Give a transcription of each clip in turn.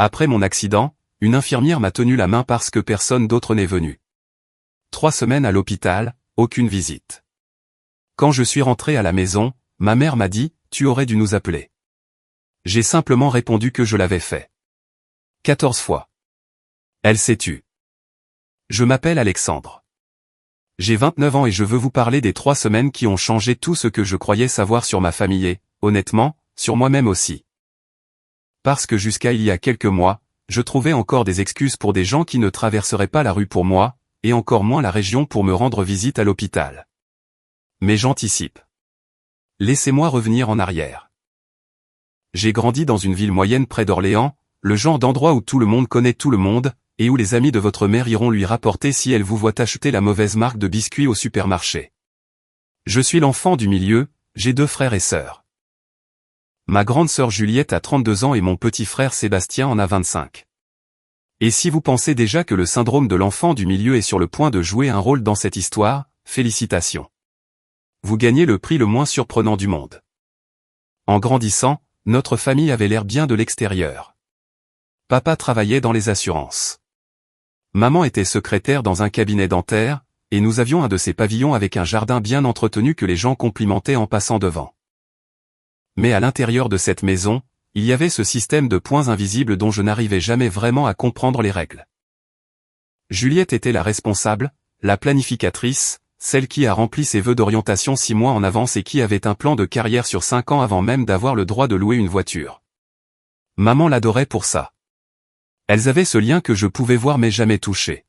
Après mon accident, une infirmière m'a tenu la main parce que personne d'autre n'est venu. 3 semaines à l'hôpital, aucune visite. Quand je suis rentré à la maison, ma mère m'a dit, « Tu aurais dû nous appeler. » J'ai simplement répondu que je l'avais fait. 14 fois. Elle s'est tue. Je m'appelle Alexandre. J'ai 29 ans et je veux vous parler des 3 semaines qui ont changé tout ce que je croyais savoir sur ma famille et, honnêtement, sur moi-même aussi. Parce que jusqu'à il y a quelques mois, je trouvais encore des excuses pour des gens qui ne traverseraient pas la rue pour moi, et encore moins la région pour me rendre visite à l'hôpital. Mais j'anticipe. Laissez-moi revenir en arrière. J'ai grandi dans une ville moyenne près d'Orléans, le genre d'endroit où tout le monde connaît tout le monde, et où les amis de votre mère iront lui rapporter si elle vous voit acheter la mauvaise marque de biscuits au supermarché. Je suis l'enfant du milieu, j'ai 2 frères et sœurs. Ma grande sœur Juliette a 32 ans et mon petit frère Sébastien en a 25. Et si vous pensez déjà que le syndrome de l'enfant du milieu est sur le point de jouer un rôle dans cette histoire, félicitations. Vous gagnez le prix le moins surprenant du monde. En grandissant, notre famille avait l'air bien de l'extérieur. Papa travaillait dans les assurances. Maman était secrétaire dans un cabinet dentaire, et nous avions un de ces pavillons avec un jardin bien entretenu que les gens complimentaient en passant devant. Mais à l'intérieur de cette maison, il y avait ce système de points invisibles dont je n'arrivais jamais vraiment à comprendre les règles. Juliette était la responsable, la planificatrice, celle qui a rempli ses vœux d'orientation 6 mois en avance et qui avait un plan de carrière sur 5 ans avant même d'avoir le droit de louer une voiture. Maman l'adorait pour ça. Elles avaient ce lien que je pouvais voir mais jamais toucher.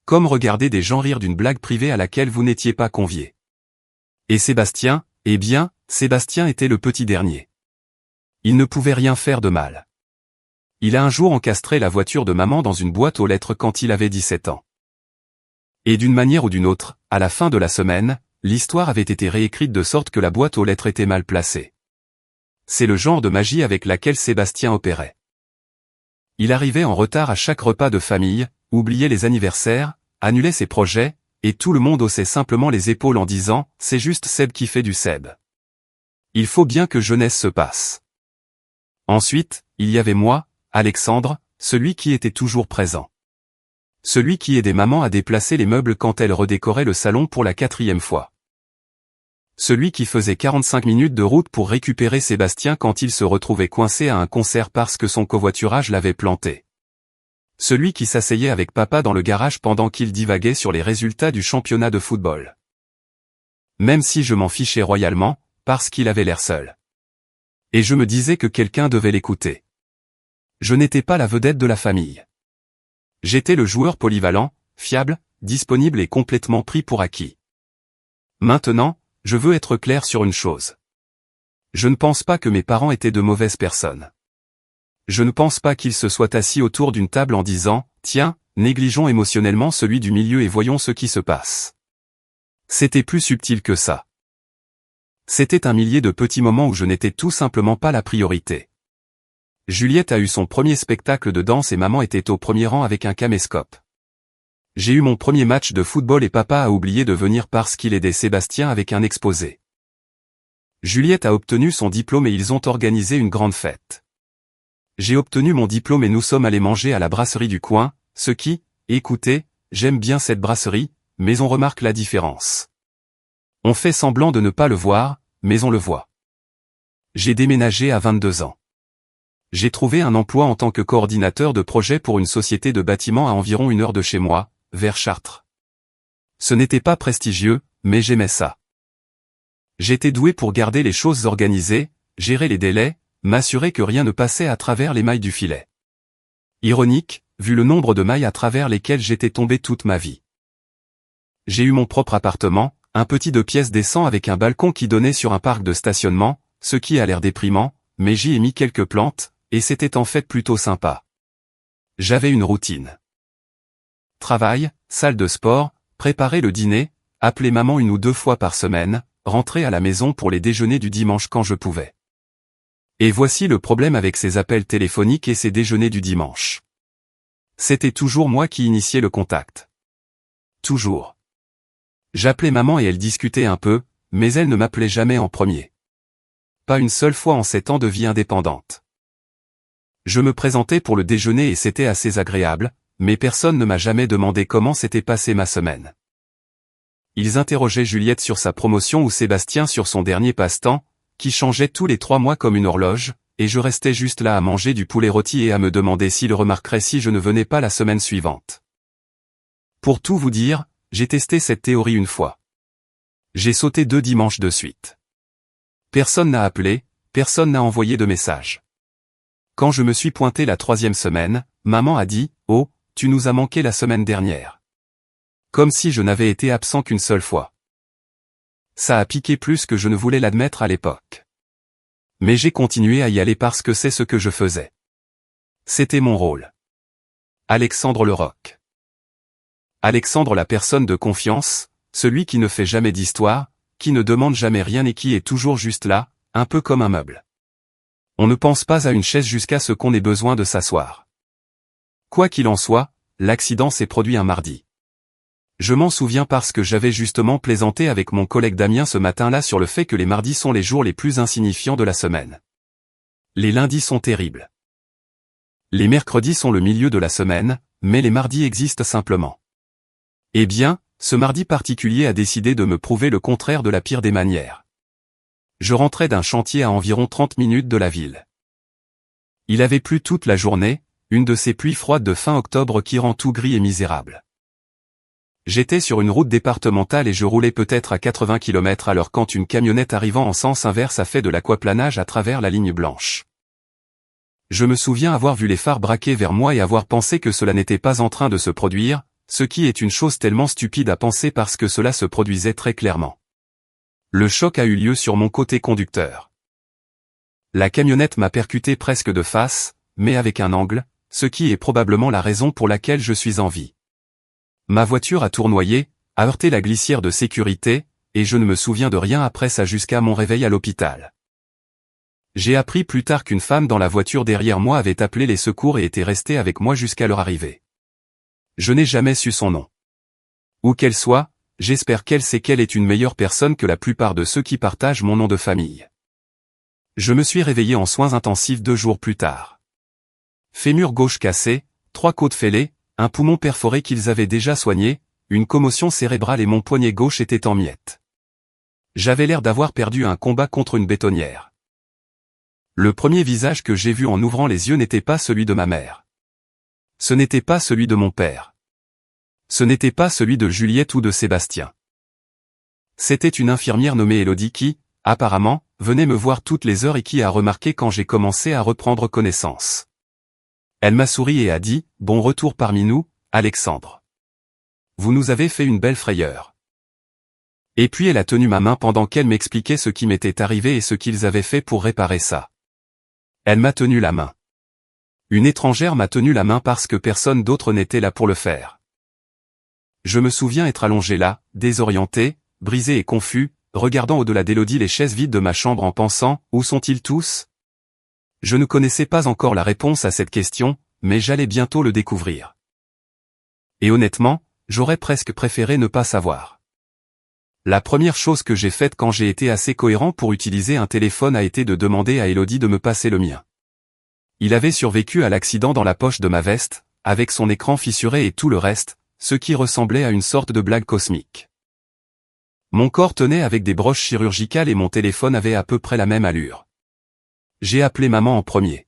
Comme regarder des gens rire d'une blague privée à laquelle vous n'étiez pas convié. Et Sébastien, eh bien, Sébastien était le petit dernier. Il ne pouvait rien faire de mal. Il a un jour encastré la voiture de maman dans une boîte aux lettres quand il avait 17 ans. Et d'une manière ou d'une autre, à la fin de la semaine, l'histoire avait été réécrite de sorte que la boîte aux lettres était mal placée. C'est le genre de magie avec laquelle Sébastien opérait. Il arrivait en retard à chaque repas de famille, oubliait les anniversaires, annulait ses projets, et tout le monde haussait simplement les épaules en disant « C'est juste Seb qui fait du Seb. Il faut bien que jeunesse se passe. » Ensuite, il y avait moi, Alexandre, celui qui était toujours présent. Celui qui aidait maman à déplacer les meubles quand elle redécorait le salon pour la 4e fois. Celui qui faisait 45 minutes de route pour récupérer Sébastien quand il se retrouvait coincé à un concert parce que son covoiturage l'avait planté. Celui qui s'asseyait avec papa dans le garage pendant qu'il divaguait sur les résultats du championnat de football. Même si je m'en fichais royalement, parce qu'il avait l'air seul. Et je me disais que quelqu'un devait l'écouter. Je n'étais pas la vedette de la famille. J'étais le joueur polyvalent, fiable, disponible et complètement pris pour acquis. Maintenant, je veux être clair sur une chose. Je ne pense pas que mes parents étaient de mauvaises personnes. Je ne pense pas qu'ils se soient assis autour d'une table en disant « Tiens, négligeons émotionnellement celui du milieu et voyons ce qui se passe. » C'était plus subtil que ça. C'était un millier de petits moments où je n'étais tout simplement pas la priorité. Juliette a eu son premier spectacle de danse et maman était au premier rang avec un caméscope. J'ai eu mon premier match de football et papa a oublié de venir parce qu'il aidait Sébastien avec un exposé. Juliette a obtenu son diplôme et ils ont organisé une grande fête. J'ai obtenu mon diplôme et nous sommes allés manger à la brasserie du coin, ce qui, écoutez, j'aime bien cette brasserie, mais on remarque la différence. On fait semblant de ne pas le voir, mais on le voit. J'ai déménagé à 22 ans. J'ai trouvé un emploi en tant que coordinateur de projet pour une société de bâtiments à environ 1 heure de chez moi, vers Chartres. Ce n'était pas prestigieux, mais j'aimais ça. J'étais doué pour garder les choses organisées, gérer les délais, m'assurer que rien ne passait à travers les mailles du filet. Ironique, vu le nombre de mailles à travers lesquelles j'étais tombé toute ma vie. J'ai eu mon propre appartement, un petit 2 pièces décent avec un balcon qui donnait sur un parc de stationnement, ce qui a l'air déprimant, mais j'y ai mis quelques plantes, et c'était en fait plutôt sympa. J'avais une routine. Travail, salle de sport, préparer le dîner, appeler maman 1 ou 2 fois par semaine, rentrer à la maison pour les déjeuners du dimanche quand je pouvais. Et voici le problème avec ces appels téléphoniques et ces déjeuners du dimanche. C'était toujours moi qui initiais le contact. Toujours. J'appelais maman et elle discutait un peu, mais elle ne m'appelait jamais en premier. Pas une seule fois en 7 ans de vie indépendante. Je me présentais pour le déjeuner et c'était assez agréable, mais personne ne m'a jamais demandé comment s'était passée ma semaine. Ils interrogeaient Juliette sur sa promotion ou Sébastien sur son dernier passe-temps, qui changeait tous les 3 mois comme une horloge, et je restais juste là à manger du poulet rôti et à me demander s'ils remarqueraient si je ne venais pas la semaine suivante. Pour tout vous dire, j'ai testé cette théorie une fois. J'ai sauté 2 dimanches de suite. Personne n'a appelé, personne n'a envoyé de message. Quand je me suis pointé la 3e semaine, maman a dit « Oh, tu nous as manqué la semaine dernière. » Comme si je n'avais été absent qu'une seule fois. Ça a piqué plus que je ne voulais l'admettre à l'époque. Mais j'ai continué à y aller parce que c'est ce que je faisais. C'était mon rôle. Alexandre Leroc. Alexandre, la personne de confiance, celui qui ne fait jamais d'histoire, qui ne demande jamais rien et qui est toujours juste là, un peu comme un meuble. On ne pense pas à une chaise jusqu'à ce qu'on ait besoin de s'asseoir. Quoi qu'il en soit, l'accident s'est produit un mardi. Je m'en souviens parce que j'avais justement plaisanté avec mon collègue Damien ce matin-là sur le fait que les mardis sont les jours les plus insignifiants de la semaine. Les lundis sont terribles. Les mercredis sont le milieu de la semaine, mais les mardis existent simplement. Eh bien, ce mardi particulier a décidé de me prouver le contraire de la pire des manières. Je rentrais d'un chantier à environ 30 minutes de la ville. Il avait plu toute la journée, une de ces pluies froides de fin octobre qui rend tout gris et misérable. J'étais sur une route départementale et je roulais peut-être à 80 km/h quand une camionnette arrivant en sens inverse a fait de l'aquaplanage à travers la ligne blanche. Je me souviens avoir vu les phares braquer vers moi et avoir pensé que cela n'était pas en train de se produire, ce qui est une chose tellement stupide à penser parce que cela se produisait très clairement. Le choc a eu lieu sur mon côté conducteur. La camionnette m'a percuté presque de face, mais avec un angle, ce qui est probablement la raison pour laquelle je suis en vie. Ma voiture a tournoyé, a heurté la glissière de sécurité, et je ne me souviens de rien après ça jusqu'à mon réveil à l'hôpital. J'ai appris plus tard qu'une femme dans la voiture derrière moi avait appelé les secours et était restée avec moi jusqu'à leur arrivée. Je n'ai jamais su son nom. Où qu'elle soit, j'espère qu'elle sait qu'elle est une meilleure personne que la plupart de ceux qui partagent mon nom de famille. Je me suis réveillé en soins intensifs 2 jours plus tard. Fémur gauche cassé, 3 côtes fêlées, un poumon perforé qu'ils avaient déjà soigné, une commotion cérébrale et mon poignet gauche était en miettes. J'avais l'air d'avoir perdu un combat contre une bétonnière. Le premier visage que j'ai vu en ouvrant les yeux n'était pas celui de ma mère. Ce n'était pas celui de mon père. Ce n'était pas celui de Juliette ou de Sébastien. C'était une infirmière nommée Élodie qui, apparemment, venait me voir toutes les heures et qui a remarqué quand j'ai commencé à reprendre connaissance. Elle m'a souri et a dit « Bon retour parmi nous, Alexandre. Vous nous avez fait une belle frayeur. » Et puis elle a tenu ma main pendant qu'elle m'expliquait ce qui m'était arrivé et ce qu'ils avaient fait pour réparer ça. Elle m'a tenu la main. Une étrangère m'a tenu la main parce que personne d'autre n'était là pour le faire. Je me souviens être allongé là, désorienté, brisé et confus, regardant au-delà d'Élodie les chaises vides de ma chambre en pensant « Où sont-ils tous ?» Je ne connaissais pas encore la réponse à cette question, mais j'allais bientôt le découvrir. Et honnêtement, j'aurais presque préféré ne pas savoir. La première chose que j'ai faite quand j'ai été assez cohérent pour utiliser un téléphone a été de demander à Élodie de me passer le mien. Il avait survécu à l'accident dans la poche de ma veste, avec son écran fissuré et tout le reste, ce qui ressemblait à une sorte de blague cosmique. Mon corps tenait avec des broches chirurgicales et mon téléphone avait à peu près la même allure. J'ai appelé maman en premier.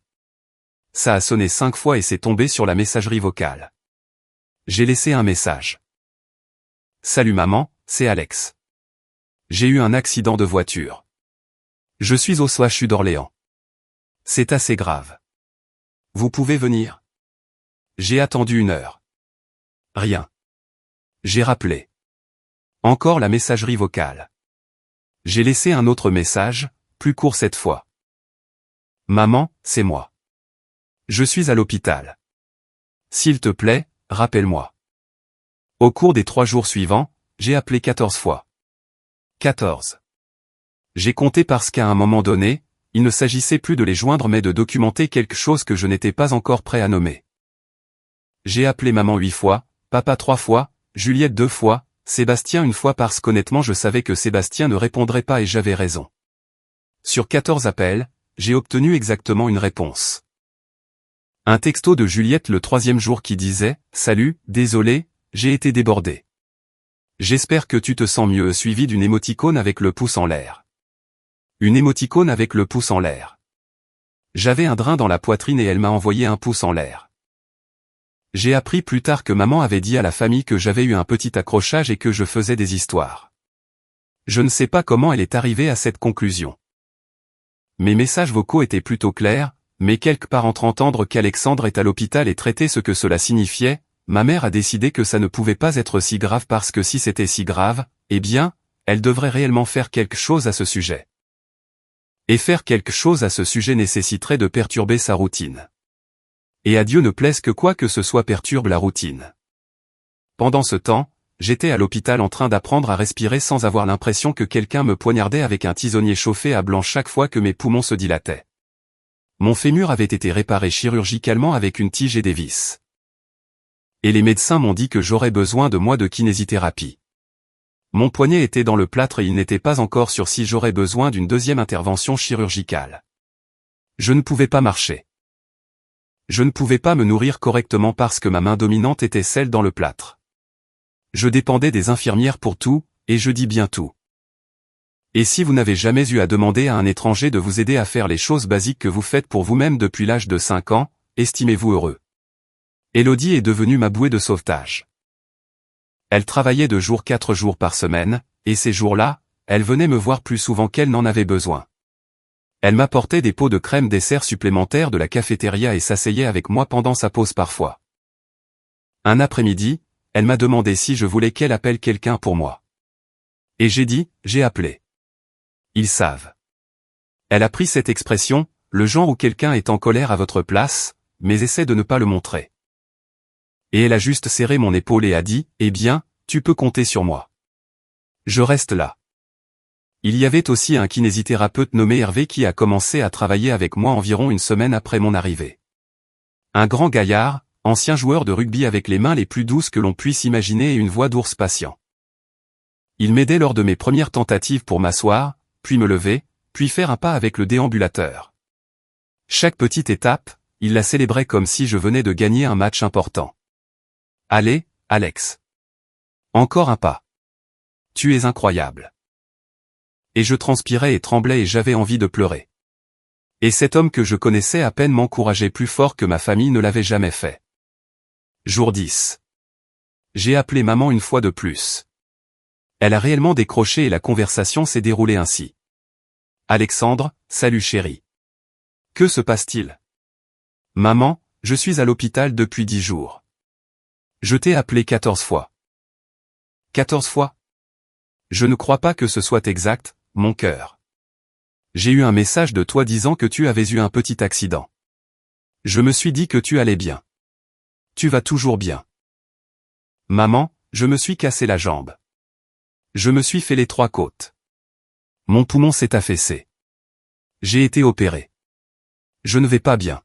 Ça a sonné 5 fois et c'est tombé sur la messagerie vocale. J'ai laissé un message. Salut maman, c'est Alex. J'ai eu un accident de voiture. Je suis au CHU d'Orléans. C'est assez grave. Vous pouvez venir? J'ai attendu 1 heure. Rien. J'ai rappelé. Encore la messagerie vocale. J'ai laissé un autre message, plus court cette fois. Maman, c'est moi. Je suis à l'hôpital. S'il te plaît, rappelle-moi. Au cours des 3 jours suivants, j'ai appelé 14 fois. 14. J'ai compté parce qu'à un moment donné, il ne s'agissait plus de les joindre mais de documenter quelque chose que je n'étais pas encore prêt à nommer. J'ai appelé maman 8 fois, papa 3 fois, Juliette 2 fois, Sébastien 1 fois parce qu'honnêtement je savais que Sébastien ne répondrait pas et j'avais raison. Sur 14 appels, j'ai obtenu exactement une réponse. Un texto de Juliette le 3e jour qui disait « Salut, désolé, j'ai été débordé. J'espère que tu te sens mieux » suivi d'une émoticône avec le pouce en l'air. Une émoticône avec le pouce en l'air. J'avais un drain dans la poitrine et elle m'a envoyé un pouce en l'air. J'ai appris plus tard que maman avait dit à la famille que j'avais eu un petit accrochage et que je faisais des histoires. Je ne sais pas comment elle est arrivée à cette conclusion. Mes messages vocaux étaient plutôt clairs, mais quelque part entre entendre qu'Alexandre est à l'hôpital et traiter ce que cela signifiait, ma mère a décidé que ça ne pouvait pas être si grave parce que si c'était si grave, eh bien, elle devrait réellement faire quelque chose à ce sujet. Et faire quelque chose à ce sujet nécessiterait de perturber sa routine. Et à Dieu ne plaise que quoi que ce soit perturbe la routine. Pendant ce temps, j'étais à l'hôpital en train d'apprendre à respirer sans avoir l'impression que quelqu'un me poignardait avec un tisonnier chauffé à blanc chaque fois que mes poumons se dilataient. Mon fémur avait été réparé chirurgicalement avec une tige et des vis. Et les médecins m'ont dit que j'aurais besoin de mois de kinésithérapie. Mon poignet était dans le plâtre et il n'était pas encore sûr si j'aurais besoin d'une deuxième intervention chirurgicale. Je ne pouvais pas marcher. Je ne pouvais pas me nourrir correctement parce que ma main dominante était celle dans le plâtre. Je dépendais des infirmières pour tout, et je dis bien tout. Et si vous n'avez jamais eu à demander à un étranger de vous aider à faire les choses basiques que vous faites pour vous-même depuis l'âge de 5 ans, estimez-vous heureux. Élodie est devenue ma bouée de sauvetage. Elle travaillait 4 jours par semaine, et ces jours-là, elle venait me voir plus souvent qu'elle n'en avait besoin. Elle m'apportait des pots de crème dessert supplémentaires de la cafétéria et s'asseyait avec moi pendant sa pause parfois. Un après-midi, elle m'a demandé si je voulais qu'elle appelle quelqu'un pour moi. Et j'ai dit, j'ai appelé. Ils savent. Elle a pris cette expression, le genre où quelqu'un est en colère à votre place, mais essaie de ne pas le montrer. Et elle a juste serré mon épaule et a dit, eh bien, tu peux compter sur moi. Je reste là. Il y avait aussi un kinésithérapeute nommé Hervé qui a commencé à travailler avec moi environ une semaine après mon arrivée. Un grand gaillard, ancien joueur de rugby avec les mains les plus douces que l'on puisse imaginer et une voix d'ours patient. Il m'aidait lors de mes premières tentatives pour m'asseoir, puis me lever, puis faire un pas avec le déambulateur. Chaque petite étape, il la célébrait comme si je venais de gagner un match important. Allez, Alex. Encore un pas. Tu es incroyable. Et je transpirais et tremblais et j'avais envie de pleurer. Et cet homme que je connaissais à peine m'encourageait plus fort que ma famille ne l'avait jamais fait. Jour 10. J'ai appelé maman une fois de plus. Elle a réellement décroché et la conversation s'est déroulée ainsi. Alexandre, salut chérie. Que se passe-t-il? Maman, je suis à l'hôpital depuis 10 jours. Je t'ai appelé 14 fois. 14 fois? Je ne crois pas que ce soit exact, mon cœur. J'ai eu un message de toi disant que tu avais eu un petit accident. Je me suis dit que tu allais bien. Tu vas toujours bien. Maman, je me suis cassé la jambe. Je me suis fait les 3 côtes. Mon poumon s'est affaissé. J'ai été opéré. Je ne vais pas bien.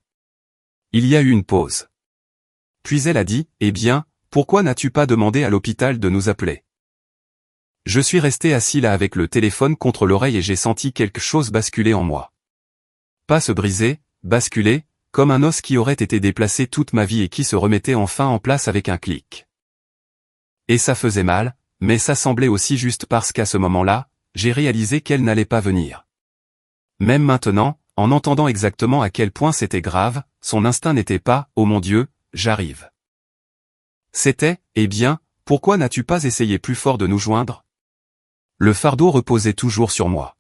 Il y a eu une pause. Puis elle a dit, eh bien, pourquoi n'as-tu pas demandé à l'hôpital de nous appeler? Je suis resté assis là avec le téléphone contre l'oreille et j'ai senti quelque chose basculer en moi. Pas se briser, basculer, comme un os qui aurait été déplacé toute ma vie et qui se remettait enfin en place avec un clic. Et ça faisait mal, mais ça semblait aussi juste parce qu'à ce moment-là, j'ai réalisé qu'elle n'allait pas venir. Même maintenant, en entendant exactement à quel point c'était grave, son instinct n'était pas « Oh mon Dieu, j'arrive ». C'était « Eh bien, pourquoi n'as-tu pas essayé plus fort de nous joindre ?» Le fardeau reposait toujours sur moi.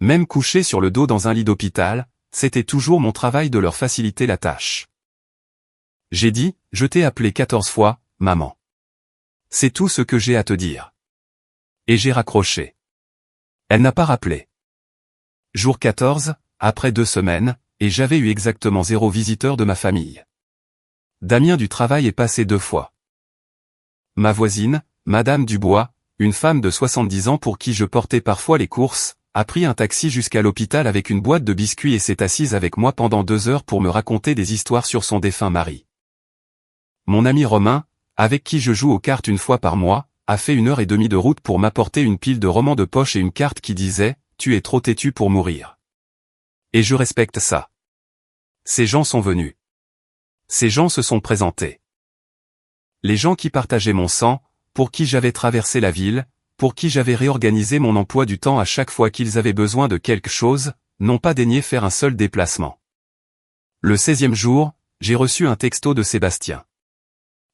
Même couché sur le dos dans un lit d'hôpital, c'était toujours mon travail de leur faciliter la tâche. J'ai dit, je t'ai appelé 14 fois, maman. C'est tout ce que j'ai à te dire. Et j'ai raccroché. Elle n'a pas rappelé. Jour 14, après 2 semaines, et j'avais eu exactement 0 visiteur de ma famille. Damien du travail est passé 2 fois. Ma voisine, Madame Dubois, une femme de 70 ans pour qui je portais parfois les courses, a pris un taxi jusqu'à l'hôpital avec une boîte de biscuits et s'est assise avec moi pendant 2 heures pour me raconter des histoires sur son défunt mari. Mon ami Romain, avec qui je joue aux cartes une fois par mois, a fait 1h30 de route pour m'apporter une pile de romans de poche et une carte qui disait « Tu es trop têtu pour mourir ». Et je respecte ça. Ces gens sont venus. Ces gens se sont présentés. Les gens qui partageaient mon sang, pour qui j'avais traversé la ville, pour qui j'avais réorganisé mon emploi du temps à chaque fois qu'ils avaient besoin de quelque chose, n'ont pas daigné faire un seul déplacement. Le 16e jour, j'ai reçu un texto de Sébastien.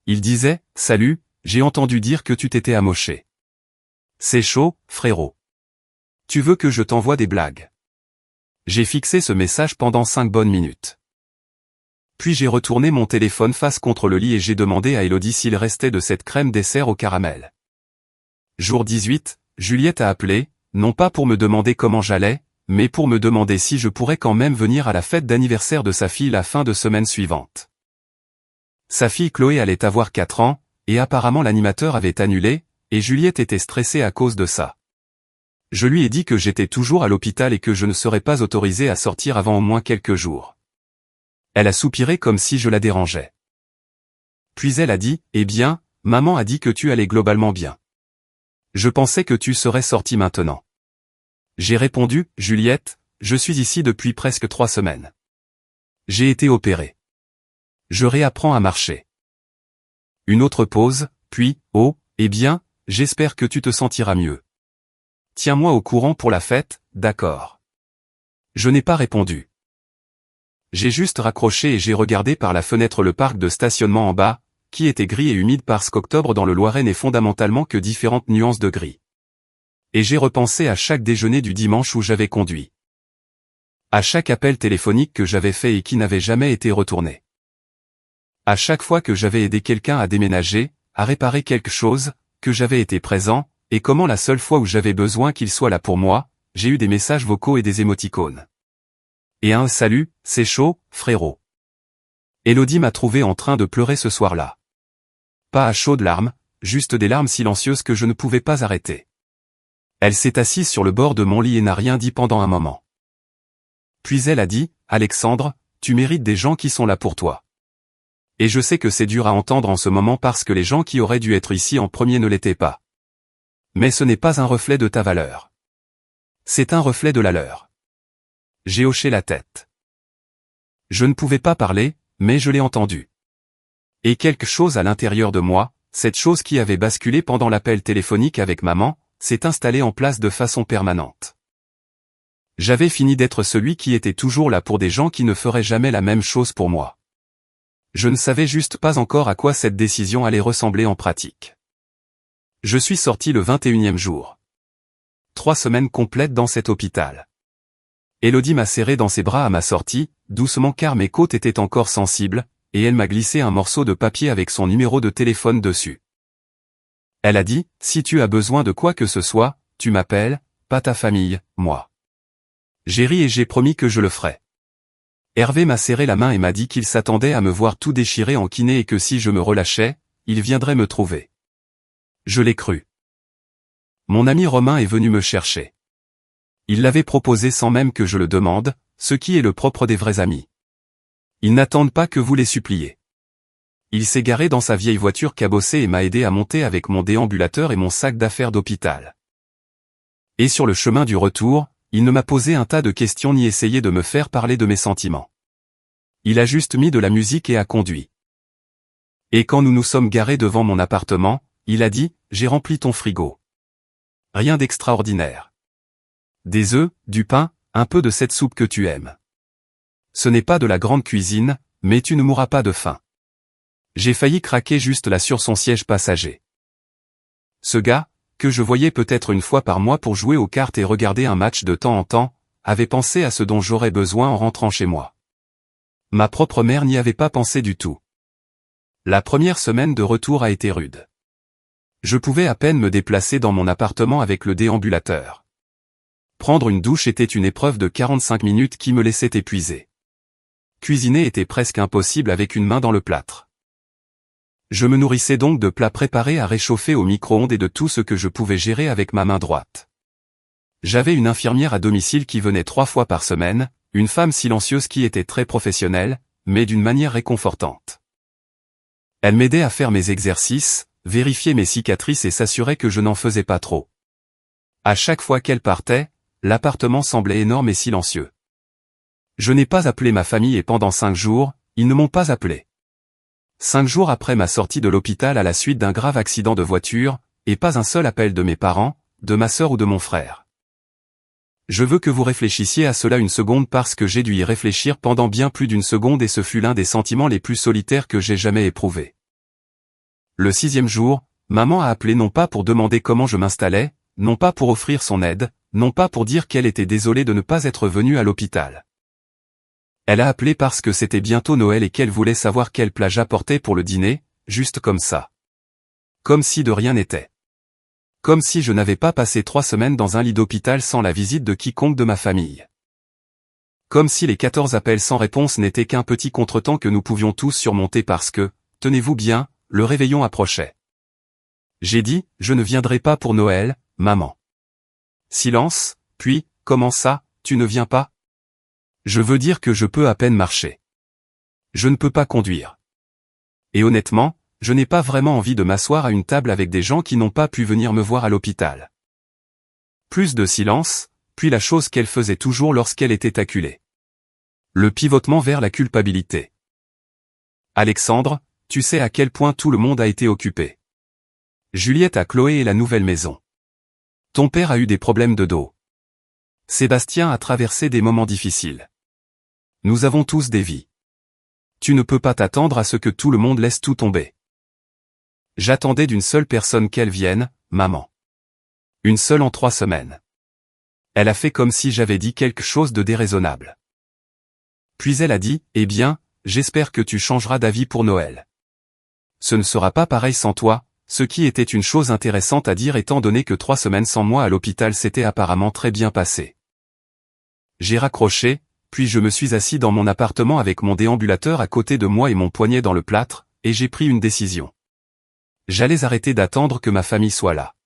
Il disait « Salut, j'ai entendu dire que tu t'étais amoché. C'est chaud, frérot. Tu veux que je t'envoie des blagues ?» J'ai fixé ce message pendant 5 bonnes minutes. Puis j'ai retourné mon téléphone face contre le lit et j'ai demandé à Elodie s'il restait de cette crème dessert au caramel. Jour 18, Juliette a appelé, non pas pour me demander comment j'allais, mais pour me demander si je pourrais quand même venir à la fête d'anniversaire de sa fille la fin de semaine suivante. Sa fille Chloé allait avoir 4 ans, et apparemment l'animateur avait annulé, et Juliette était stressée à cause de ça. Je lui ai dit que j'étais toujours à l'hôpital et que je ne serais pas autorisé à sortir avant au moins quelques jours. Elle a soupiré comme si je la dérangeais. Puis elle a dit, « Eh bien, maman a dit que tu allais globalement bien. Je pensais que tu serais sortie maintenant. » J'ai répondu, « Juliette, je suis ici depuis presque 3 semaines. J'ai été opéré. Je réapprends à marcher. » Une autre pause, puis, « Oh, eh bien, j'espère que tu te sentiras mieux. Tiens-moi au courant pour la fête, d'accord. » Je n'ai pas répondu. J'ai juste raccroché et j'ai regardé par la fenêtre le parc de stationnement en bas, qui était gris et humide parce qu'octobre dans le Loiret n'est fondamentalement que différentes nuances de gris. Et j'ai repensé à chaque déjeuner du dimanche où j'avais conduit. À chaque appel téléphonique que j'avais fait et qui n'avait jamais été retourné. À chaque fois que j'avais aidé quelqu'un à déménager, à réparer quelque chose, que j'avais été présent, et comment la seule fois où j'avais besoin qu'il soit là pour moi, j'ai eu des messages vocaux et des émoticônes. Et un salut, c'est chaud, frérot. Elodie m'a trouvé en train de pleurer ce soir-là. Pas à chaudes larmes, juste des larmes silencieuses que je ne pouvais pas arrêter. Elle s'est assise sur le bord de mon lit et n'a rien dit pendant un moment. Puis elle a dit, « Alexandre, tu mérites des gens qui sont là pour toi. Et je sais que c'est dur à entendre en ce moment parce que les gens qui auraient dû être ici en premier ne l'étaient pas. Mais ce n'est pas un reflet de ta valeur. C'est un reflet de la leur. » J'ai hoché la tête. Je ne pouvais pas parler, mais je l'ai entendu. Et quelque chose à l'intérieur de moi, cette chose qui avait basculé pendant l'appel téléphonique avec maman, s'est installée en place de façon permanente. J'avais fini d'être celui qui était toujours là pour des gens qui ne feraient jamais la même chose pour moi. Je ne savais juste pas encore à quoi cette décision allait ressembler en pratique. Je suis sorti le 21e jour. 3 semaines complètes dans cet hôpital. Elodie m'a serré dans ses bras à ma sortie, doucement car mes côtes étaient encore sensibles, et elle m'a glissé un morceau de papier avec son numéro de téléphone dessus. Elle a dit, « Si tu as besoin de quoi que ce soit, tu m'appelles, pas ta famille, moi. » J'ai ri et j'ai promis que je le ferais. Hervé m'a serré la main et m'a dit qu'il s'attendait à me voir tout déchiré en kiné et que si je me relâchais, il viendrait me trouver. Je l'ai cru. Mon ami Romain est venu me chercher. Il l'avait proposé sans même que je le demande, ce qui est le propre des vrais amis. Ils n'attendent pas que vous les suppliez. Il s'est garé dans sa vieille voiture cabossée et m'a aidé à monter avec mon déambulateur et mon sac d'affaires d'hôpital. Et sur le chemin du retour, il ne m'a posé un tas de questions ni essayé de me faire parler de mes sentiments. Il a juste mis de la musique et a conduit. Et quand nous nous sommes garés devant mon appartement, il a dit, « J'ai rempli ton frigo. » Rien d'extraordinaire. Des œufs, du pain, un peu de cette soupe que tu aimes. Ce n'est pas de la grande cuisine, mais tu ne mourras pas de faim. J'ai failli craquer juste là sur son siège passager. Ce gars, que je voyais peut-être une fois par mois pour jouer aux cartes et regarder un match de temps en temps, avait pensé à ce dont j'aurais besoin en rentrant chez moi. Ma propre mère n'y avait pas pensé du tout. La première semaine de retour a été rude. Je pouvais à peine me déplacer dans mon appartement avec le déambulateur. Prendre une douche était une épreuve de 45 minutes qui me laissait épuisé. Cuisiner était presque impossible avec une main dans le plâtre. Je me nourrissais donc de plats préparés à réchauffer au micro-ondes et de tout ce que je pouvais gérer avec ma main droite. J'avais une infirmière à domicile qui venait 3 fois par semaine, une femme silencieuse qui était très professionnelle, mais d'une manière réconfortante. Elle m'aidait à faire mes exercices, vérifier mes cicatrices et s'assurait que je n'en faisais pas trop. À chaque fois qu'elle partait, l'appartement semblait énorme et silencieux. Je n'ai pas appelé ma famille et pendant 5 jours, ils ne m'ont pas appelé. 5 jours après ma sortie de l'hôpital à la suite d'un grave accident de voiture, et pas un seul appel de mes parents, de ma sœur ou de mon frère. Je veux que vous réfléchissiez à cela une seconde parce que j'ai dû y réfléchir pendant bien plus d'une seconde et ce fut l'un des sentiments les plus solitaires que j'ai jamais éprouvés. Le 6e jour, maman a appelé non pas pour demander comment je m'installais, non pas pour offrir son aide, non pas pour dire qu'elle était désolée de ne pas être venue à l'hôpital. Elle a appelé parce que c'était bientôt Noël et qu'elle voulait savoir quel plat j'apportais pour le dîner, juste comme ça. Comme si de rien n'était. Comme si je n'avais pas passé 3 semaines dans un lit d'hôpital sans la visite de quiconque de ma famille. Comme si les 14 appels sans réponse n'étaient qu'un petit contretemps que nous pouvions tous surmonter parce que, tenez-vous bien, le réveillon approchait. J'ai dit, je ne viendrai pas pour Noël, maman. Silence, puis, comment ça, tu ne viens pas? Je veux dire que je peux à peine marcher. Je ne peux pas conduire. Et honnêtement, je n'ai pas vraiment envie de m'asseoir à une table avec des gens qui n'ont pas pu venir me voir à l'hôpital. Plus de silence, puis la chose qu'elle faisait toujours lorsqu'elle était acculée. Le pivotement vers la culpabilité. Alexandre, tu sais à quel point tout le monde a été occupé. Juliette a Chloé et la nouvelle maison. Ton père a eu des problèmes de dos. Sébastien a traversé des moments difficiles. Nous avons tous des vies. Tu ne peux pas t'attendre à ce que tout le monde laisse tout tomber. J'attendais d'une seule personne qu'elle vienne, maman. Une seule en 3 semaines. Elle a fait comme si j'avais dit quelque chose de déraisonnable. Puis elle a dit, eh bien, j'espère que tu changeras d'avis pour Noël. Ce ne sera pas pareil sans toi, ce qui était une chose intéressante à dire étant donné que 3 semaines sans moi à l'hôpital s'étaient apparemment très bien passées. J'ai raccroché, puis je me suis assis dans mon appartement avec mon déambulateur à côté de moi et mon poignet dans le plâtre, et j'ai pris une décision. J'allais arrêter d'attendre que ma famille soit là.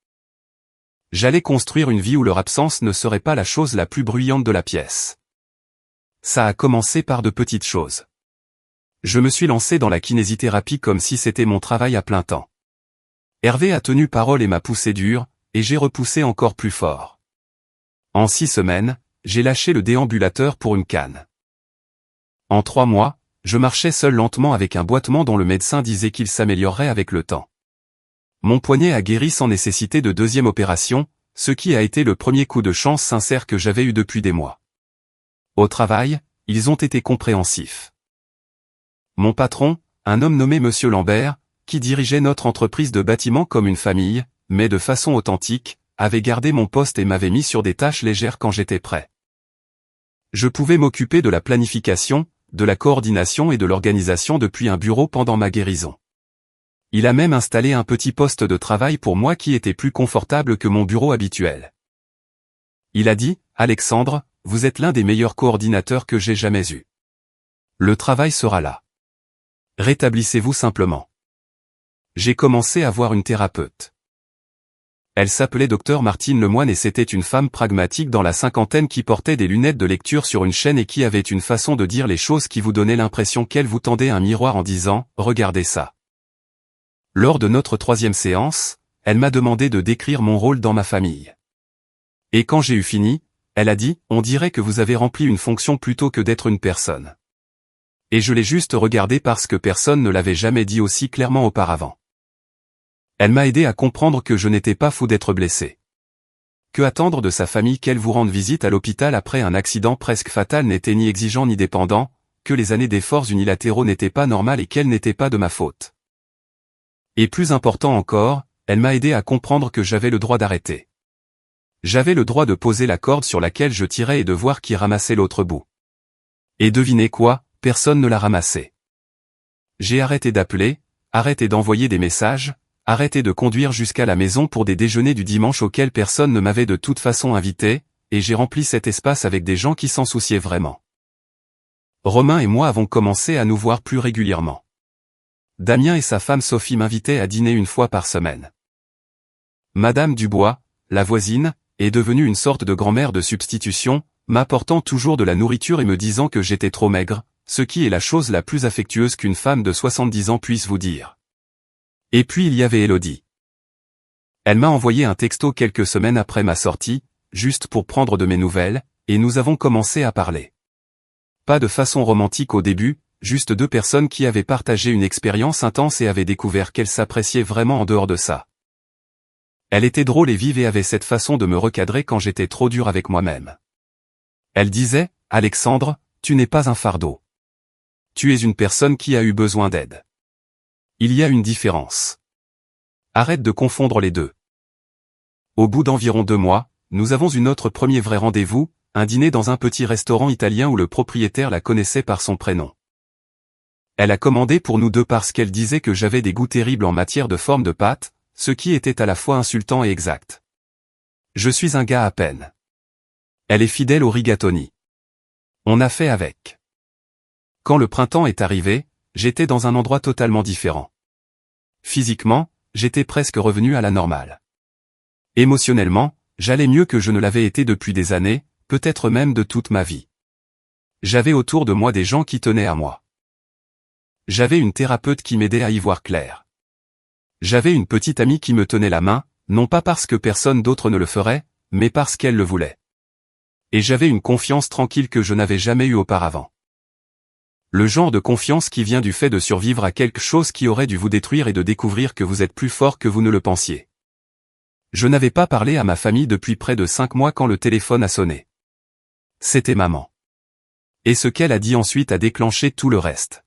J'allais construire une vie où leur absence ne serait pas la chose la plus bruyante de la pièce. Ça a commencé par de petites choses. Je me suis lancé dans la kinésithérapie comme si c'était mon travail à plein temps. Hervé a tenu parole et m'a poussé dur, et j'ai repoussé encore plus fort. En 6 semaines, j'ai lâché le déambulateur pour une canne. En 3 mois, je marchais seul lentement avec un boitement dont le médecin disait qu'il s'améliorerait avec le temps. Mon poignet a guéri sans nécessité de 2e opération, ce qui a été le premier coup de chance sincère que j'avais eu depuis des mois. Au travail, ils ont été compréhensifs. Mon patron, un homme nommé Monsieur Lambert, qui dirigeait notre entreprise de bâtiment comme une famille, mais de façon authentique, avait gardé mon poste et m'avait mis sur des tâches légères quand j'étais prêt. Je pouvais m'occuper de la planification, de la coordination et de l'organisation depuis un bureau pendant ma guérison. Il a même installé un petit poste de travail pour moi qui était plus confortable que mon bureau habituel. Il a dit, « Alexandre, vous êtes l'un des meilleurs coordinateurs que j'ai jamais eus. Le travail sera là. Rétablissez-vous simplement. » J'ai commencé à voir une thérapeute. Elle s'appelait Dr Martine Lemoine et c'était une femme pragmatique dans la cinquantaine qui portait des lunettes de lecture sur une chaîne et qui avait une façon de dire les choses qui vous donnait l'impression qu'elle vous tendait un miroir en disant « Regardez ça ». Lors de notre 3e séance, elle m'a demandé de décrire mon rôle dans ma famille. Et quand j'ai eu fini, elle a dit « On dirait que vous avez rempli une fonction plutôt que d'être une personne ». Et je l'ai juste regardé parce que personne ne l'avait jamais dit aussi clairement auparavant. Elle m'a aidé à comprendre que je n'étais pas fou d'être blessé. Que attendre de sa famille qu'elle vous rende visite à l'hôpital après un accident presque fatal n'était ni exigeant ni dépendant, que les années d'efforts unilatéraux n'étaient pas normales et qu'elles n'étaient pas de ma faute. Et plus important encore, elle m'a aidé à comprendre que j'avais le droit d'arrêter. J'avais le droit de poser la corde sur laquelle je tirais et de voir qui ramassait l'autre bout. Et devinez quoi, personne ne l'a ramassé. J'ai arrêté d'appeler, arrêté d'envoyer des messages, arrêté de conduire jusqu'à la maison pour des déjeuners du dimanche auxquels personne ne m'avait de toute façon invité, et j'ai rempli cet espace avec des gens qui s'en souciaient vraiment. Romain et moi avons commencé à nous voir plus régulièrement. Damien et sa femme Sophie m'invitaient à dîner une fois par semaine. Madame Dubois, la voisine, est devenue une sorte de grand-mère de substitution, m'apportant toujours de la nourriture et me disant que j'étais trop maigre, ce qui est la chose la plus affectueuse qu'une femme de 70 ans puisse vous dire. Et puis il y avait Élodie. Elle m'a envoyé un texto quelques semaines après ma sortie, juste pour prendre de mes nouvelles, et nous avons commencé à parler. Pas de façon romantique au début, juste deux personnes qui avaient partagé une expérience intense et avaient découvert qu'elles s'appréciaient vraiment en dehors de ça. Elle était drôle et vive et avait cette façon de me recadrer quand j'étais trop dur avec moi-même. Elle disait, « Alexandre, tu n'es pas un fardeau. Tu es une personne qui a eu besoin d'aide. Il y a une différence. Arrête de confondre les deux. » Au bout d'environ 2 mois, nous avons eu notre premier vrai rendez-vous, un dîner dans un petit restaurant italien où le propriétaire la connaissait par son prénom. Elle a commandé pour nous deux parce qu'elle disait que j'avais des goûts terribles en matière de forme de pâte, ce qui était à la fois insultant et exact. Je suis un gars à peine. Elle est fidèle au rigatoni. On a fait avec. Quand le printemps est arrivé, j'étais dans un endroit totalement différent. Physiquement, j'étais presque revenu à la normale. Émotionnellement, j'allais mieux que je ne l'avais été depuis des années, peut-être même de toute ma vie. J'avais autour de moi des gens qui tenaient à moi. J'avais une thérapeute qui m'aidait à y voir clair. J'avais une petite amie qui me tenait la main, non pas parce que personne d'autre ne le ferait, mais parce qu'elle le voulait. Et j'avais une confiance tranquille que je n'avais jamais eue auparavant. Le genre de confiance qui vient du fait de survivre à quelque chose qui aurait dû vous détruire et de découvrir que vous êtes plus fort que vous ne le pensiez. Je n'avais pas parlé à ma famille depuis près de 5 mois quand le téléphone a sonné. C'était maman. Et ce qu'elle a dit ensuite a déclenché tout le reste.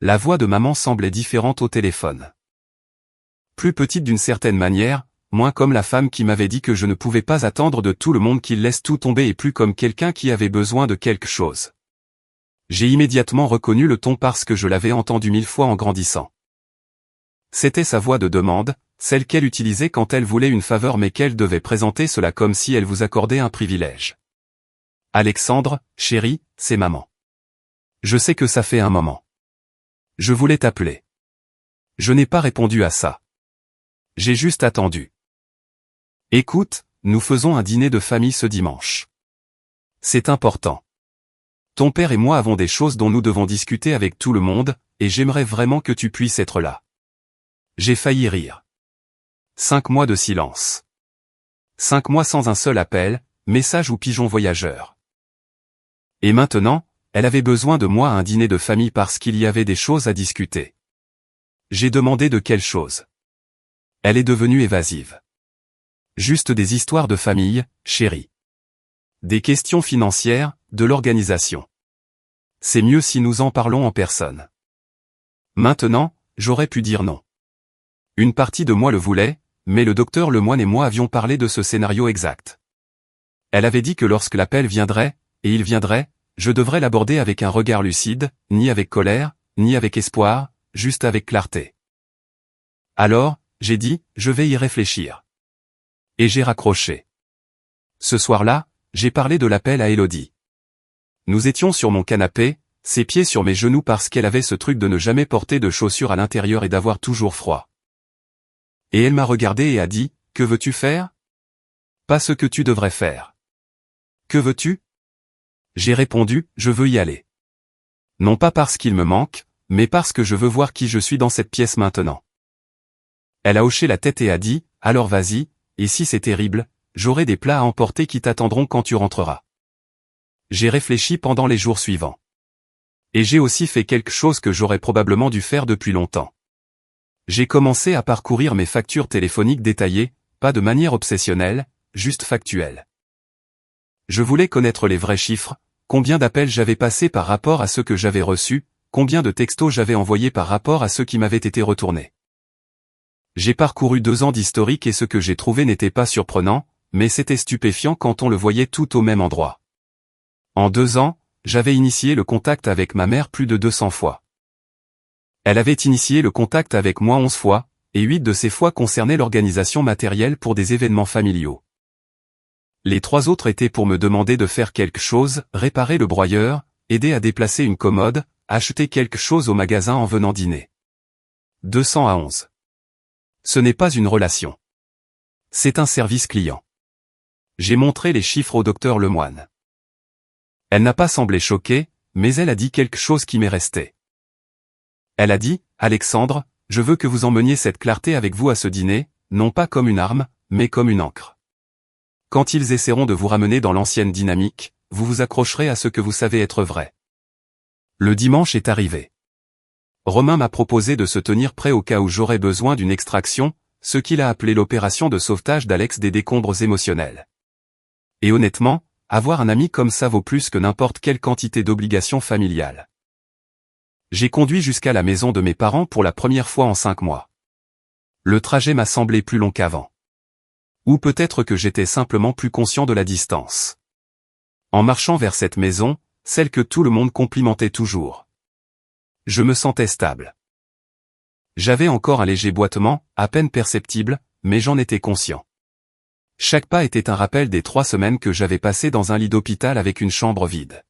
La voix de maman semblait différente au téléphone. Plus petite d'une certaine manière, moins comme la femme qui m'avait dit que je ne pouvais pas attendre de tout le monde qu'il laisse tout tomber et plus comme quelqu'un qui avait besoin de quelque chose. J'ai immédiatement reconnu le ton parce que je l'avais entendu 1000 fois en grandissant. C'était sa voix de demande, celle qu'elle utilisait quand elle voulait une faveur mais qu'elle devait présenter cela comme si elle vous accordait un privilège. Alexandre, chérie, c'est maman. Je sais que ça fait un moment. Je voulais t'appeler. Je n'ai pas répondu à ça. J'ai juste attendu. Écoute, nous faisons un dîner de famille ce dimanche. C'est important. Ton père et moi avons des choses dont nous devons discuter avec tout le monde, et j'aimerais vraiment que tu puisses être là. J'ai failli rire. 5 mois de silence. 5 mois sans un seul appel, message ou pigeon voyageur. Et maintenant, elle avait besoin de moi à un dîner de famille parce qu'il y avait des choses à discuter. J'ai demandé de quelles choses. Elle est devenue évasive. Juste des histoires de famille, chérie. Des questions financières, de l'organisation. C'est mieux si nous en parlons en personne. Maintenant, j'aurais pu dire non. Une partie de moi le voulait, mais le docteur Lemoine et moi avions parlé de ce scénario exact. Elle avait dit que lorsque l'appel viendrait, et il viendrait, je devrais l'aborder avec un regard lucide, ni avec colère, ni avec espoir, juste avec clarté. Alors, j'ai dit, je vais y réfléchir. Et j'ai raccroché. Ce soir-là, j'ai parlé de l'appel à Élodie. Nous étions sur mon canapé, ses pieds sur mes genoux parce qu'elle avait ce truc de ne jamais porter de chaussures à l'intérieur et d'avoir toujours froid. Et elle m'a regardé et a dit, « Que veux-tu faire ? Pas ce que tu devrais faire. Que veux-tu ? » J'ai répondu, « Je veux y aller. Non pas parce qu'il me manque, mais parce que je veux voir qui je suis dans cette pièce maintenant. » Elle a hoché la tête et a dit, « Alors vas-y, et si c'est terrible, j'aurai des plats à emporter qui t'attendront quand tu rentreras. » J'ai réfléchi pendant les jours suivants. Et j'ai aussi fait quelque chose que j'aurais probablement dû faire depuis longtemps. J'ai commencé à parcourir mes factures téléphoniques détaillées, pas de manière obsessionnelle, juste factuelle. Je voulais connaître les vrais chiffres, combien d'appels j'avais passés par rapport à ceux que j'avais reçus, combien de textos j'avais envoyés par rapport à ceux qui m'avaient été retournés. J'ai parcouru 2 ans d'historique et ce que j'ai trouvé n'était pas surprenant, mais c'était stupéfiant quand on le voyait tout au même endroit. En 2 ans, j'avais initié le contact avec ma mère plus de 200 fois. Elle avait initié le contact avec moi 11 fois, et 8 de ces fois concernaient l'organisation matérielle pour des événements familiaux. Les 3 autres étaient pour me demander de faire quelque chose, réparer le broyeur, aider à déplacer une commode, acheter quelque chose au magasin en venant dîner. 200 à 11. Ce n'est pas une relation. C'est un service client. J'ai montré les chiffres au docteur Lemoine. Elle n'a pas semblé choquée, mais elle a dit quelque chose qui m'est resté. Elle a dit, « Alexandre, je veux que vous emmeniez cette clarté avec vous à ce dîner, non pas comme une arme, mais comme une encre. Quand ils essaieront de vous ramener dans l'ancienne dynamique, vous vous accrocherez à ce que vous savez être vrai. Le dimanche est arrivé. Romain m'a proposé de se tenir prêt au cas où j'aurais besoin d'une extraction, ce qu'il a appelé l'opération de sauvetage d'Alex des décombres émotionnels. Et honnêtement, avoir un ami comme ça vaut plus que n'importe quelle quantité d'obligations familiales. J'ai conduit jusqu'à la maison de mes parents pour la première fois en 5 mois. Le trajet m'a semblé plus long qu'avant. Ou peut-être que j'étais simplement plus conscient de la distance. En marchant vers cette maison, celle que tout le monde complimentait toujours, je me sentais stable. J'avais encore un léger boitement, à peine perceptible, mais j'en étais conscient. Chaque pas était un rappel des 3 semaines que j'avais passées dans un lit d'hôpital avec une chambre vide.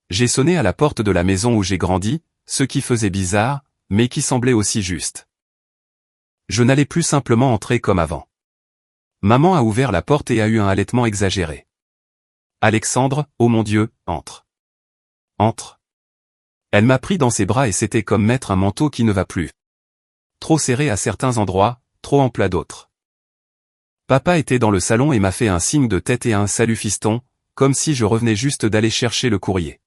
J'ai sonné à la porte de la maison où j'ai grandi, ce qui faisait bizarre, mais qui semblait aussi juste. Je n'allais plus simplement entrer comme avant. Maman a ouvert la porte et a eu un halètement exagéré. Alexandre, oh mon Dieu, entre. Entre. Elle m'a pris dans ses bras et c'était comme mettre un manteau qui ne va plus. Trop serré à certains endroits, trop ample à d'autres. Papa était dans le salon et m'a fait un signe de tête et un salut fiston, comme si je revenais juste d'aller chercher le courrier.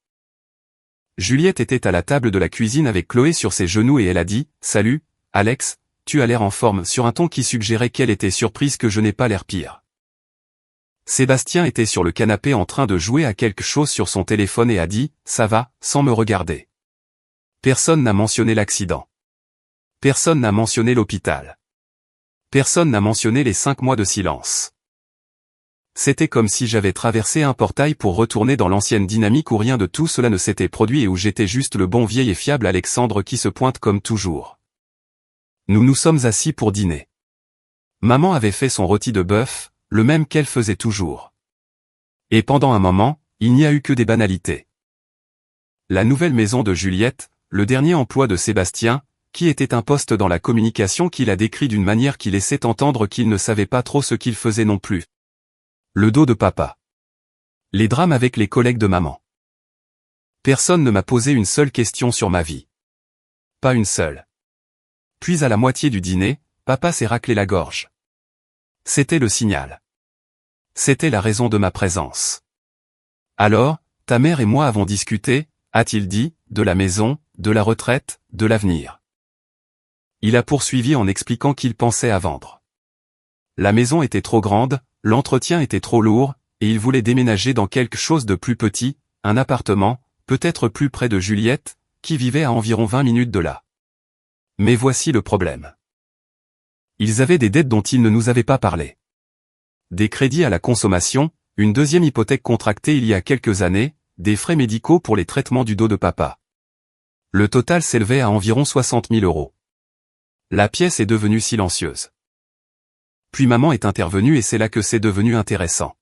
Juliette était à la table de la cuisine avec Chloé sur ses genoux et elle a dit « Salut, Alex, tu as l'air en forme » sur un ton qui suggérait qu'elle était surprise que je n'ai pas l'air pire. Sébastien était sur le canapé en train de jouer à quelque chose sur son téléphone et a dit « Ça va » sans me regarder. Personne n'a mentionné l'accident. Personne n'a mentionné l'hôpital. Personne n'a mentionné les 5 mois de silence. C'était comme si j'avais traversé un portail pour retourner dans l'ancienne dynamique où rien de tout cela ne s'était produit et où j'étais juste le bon vieil et fiable Alexandre qui se pointe comme toujours. Nous nous sommes assis pour dîner. Maman avait fait son rôti de bœuf, le même qu'elle faisait toujours. Et pendant un moment, il n'y a eu que des banalités. La nouvelle maison de Juliette, le dernier emploi de Sébastien, qui était un poste dans la communication qu'il a décrit d'une manière qui laissait entendre qu'il ne savait pas trop ce qu'il faisait non plus. Le dos de papa. Les drames avec les collègues de maman. Personne ne m'a posé une seule question sur ma vie. Pas une seule. Puis à la moitié du dîner, papa s'est raclé la gorge. C'était le signal. C'était la raison de ma présence. Alors, ta mère et moi avons discuté, a-t-il dit, de la maison, de la retraite, de l'avenir. Il a poursuivi en expliquant qu'il pensait à vendre. La maison était trop grande, l'entretien était trop lourd, et il voulait déménager dans quelque chose de plus petit, un appartement, peut-être plus près de Juliette, qui vivait à environ 20 minutes de là. Mais voici le problème. Ils avaient des dettes dont ils ne nous avaient pas parlé. Des crédits à la consommation, une deuxième hypothèque contractée il y a quelques années, des frais médicaux pour les traitements du dos de papa. Le total s'élevait à environ 60 000 €. La pièce est devenue silencieuse. Puis maman est intervenue et c'est là que c'est devenu intéressant.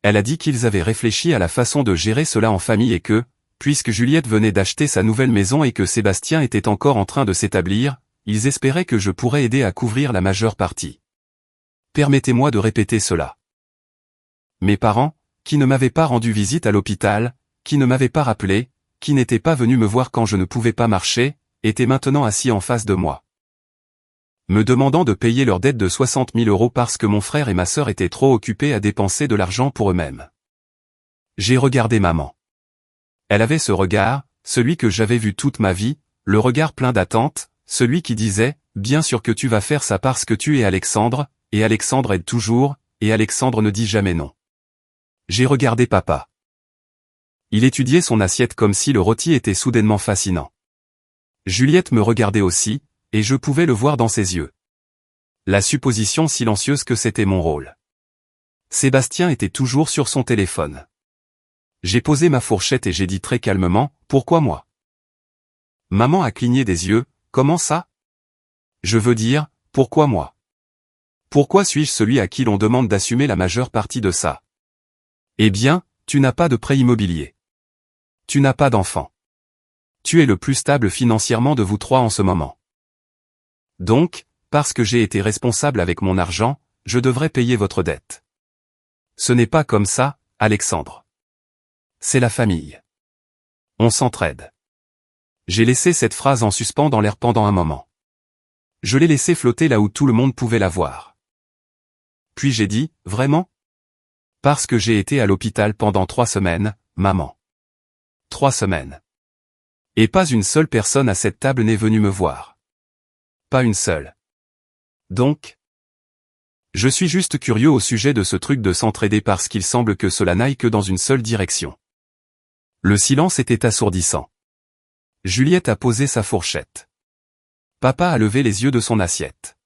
Elle a dit qu'ils avaient réfléchi à la façon de gérer cela en famille et que, puisque Juliette venait d'acheter sa nouvelle maison et que Sébastien était encore en train de s'établir, ils espéraient que je pourrais aider à couvrir la majeure partie. Permettez-moi de répéter cela. Mes parents, qui ne m'avaient pas rendu visite à l'hôpital, qui ne m'avaient pas rappelé, qui n'étaient pas venus me voir quand je ne pouvais pas marcher, étaient maintenant assis en face de moi, me demandant de payer leur dette de 60 000 € parce que mon frère et ma sœur étaient trop occupés à dépenser de l'argent pour eux-mêmes. J'ai regardé maman. Elle avait ce regard, celui que j'avais vu toute ma vie, le regard plein d'attente, celui qui disait « Bien sûr que tu vas faire ça parce que tu es Alexandre », et Alexandre aide toujours, et Alexandre ne dit jamais non. J'ai regardé papa. Il étudiait son assiette comme si le rôti était soudainement fascinant. Juliette me regardait aussi, et je pouvais le voir dans ses yeux. La supposition silencieuse que c'était mon rôle. Sébastien était toujours sur son téléphone. J'ai posé ma fourchette et j'ai dit très calmement, « Pourquoi moi ?» Maman a cligné des yeux, « Comment ça ?» Je veux dire, pourquoi moi ? Pourquoi suis-je celui à qui l'on demande d'assumer la majeure partie de ça ? Eh bien, tu n'as pas de prêt immobilier. Tu n'as pas d'enfant. Tu es le plus stable financièrement de vous trois en ce moment. Donc, parce que j'ai été responsable avec mon argent, je devrais payer votre dette. Ce n'est pas comme ça, Alexandre. C'est la famille. On s'entraide. J'ai laissé cette phrase en suspens dans l'air pendant un moment. Je l'ai laissée flotter là où tout le monde pouvait la voir. Puis j'ai dit, vraiment ? Parce que j'ai été à l'hôpital pendant 3 semaines, maman. 3 semaines. Et pas une seule personne à cette table n'est venue me voir. Pas une seule. Donc, je suis juste curieux au sujet de ce truc de s'entraider parce qu'il semble que cela n'aille que dans une seule direction. Le silence était assourdissant. Juliette a posé sa fourchette. Papa a levé les yeux de son assiette.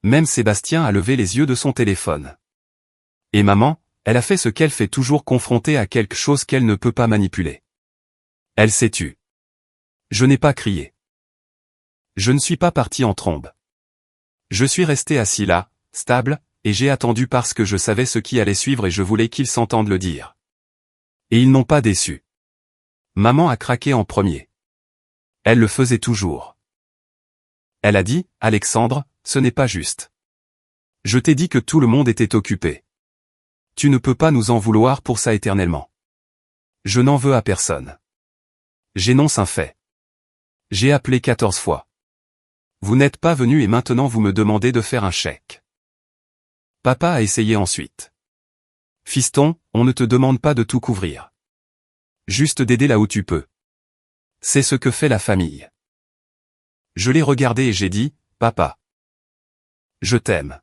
Même Sébastien a levé les yeux de son téléphone. Et maman, elle a fait ce qu'elle fait toujours confrontée à quelque chose qu'elle ne peut pas manipuler. Elle s'est tue. Je n'ai pas crié. Je ne suis pas parti en trombe. Je suis resté assis là, stable, et j'ai attendu parce que je savais ce qui allait suivre et je voulais qu'ils s'entendent le dire. Et ils n'ont pas déçu. Maman a craqué en premier. Elle le faisait toujours. Elle a dit, « Alexandre, ce n'est pas juste. Je t'ai dit que tout le monde était occupé. Tu ne peux pas nous en vouloir pour ça éternellement. Je n'en veux à personne. J'énonce un fait. J'ai appelé 14 fois. Vous n'êtes pas venu et maintenant vous me demandez de faire un chèque. » Papa a essayé ensuite. « Fiston, on ne te demande pas de tout couvrir. Juste d'aider là où tu peux. C'est ce que fait la famille. » Je l'ai regardé et j'ai dit, « Papa. Je t'aime.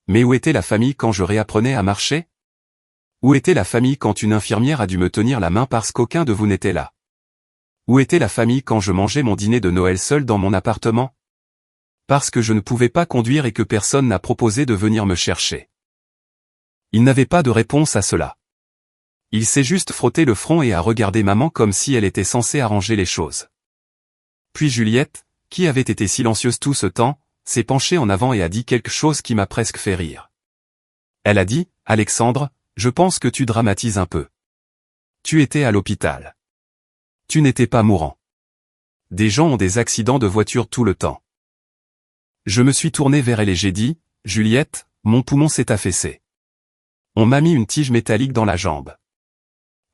Mais où était la famille quand je réapprenais à marcher? Où était la famille quand une infirmière a dû me tenir la main parce qu'aucun de vous n'était là? Où était la famille quand je mangeais mon dîner de Noël seul dans mon appartement? Parce que je ne pouvais pas conduire et que personne n'a proposé de venir me chercher. » Il n'avait pas de réponse à cela. Il s'est juste frotté le front et a regardé maman comme si elle était censée arranger les choses. Puis Juliette, qui avait été silencieuse tout ce temps, s'est penchée en avant et a dit quelque chose qui m'a presque fait rire. Elle a dit, « Alexandre, je pense que tu dramatises un peu. Tu étais à l'hôpital. Tu n'étais pas mourant. Des gens ont des accidents de voiture tout le temps. » Je me suis tourné vers elle et j'ai dit, « Juliette, mon poumon s'est affaissé. On m'a mis une tige métallique dans la jambe.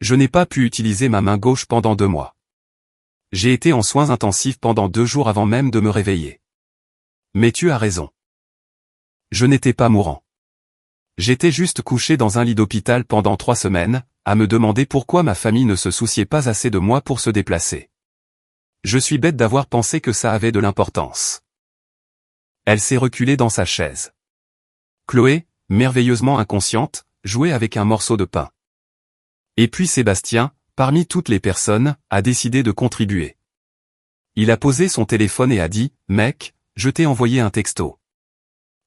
Je n'ai pas pu utiliser ma main gauche pendant 2 mois. J'ai été en soins intensifs pendant 2 jours avant même de me réveiller. Mais tu as raison. Je n'étais pas mourant. J'étais juste couché dans un lit d'hôpital pendant 3 semaines, à me demander pourquoi ma famille ne se souciait pas assez de moi pour se déplacer. Je suis bête d'avoir pensé que ça avait de l'importance. » Elle s'est reculée dans sa chaise. Chloé, merveilleusement inconsciente, jouait avec un morceau de pain. Et puis Sébastien, parmi toutes les personnes, a décidé de contribuer. Il a posé son téléphone et a dit, « Mec, je t'ai envoyé un texto.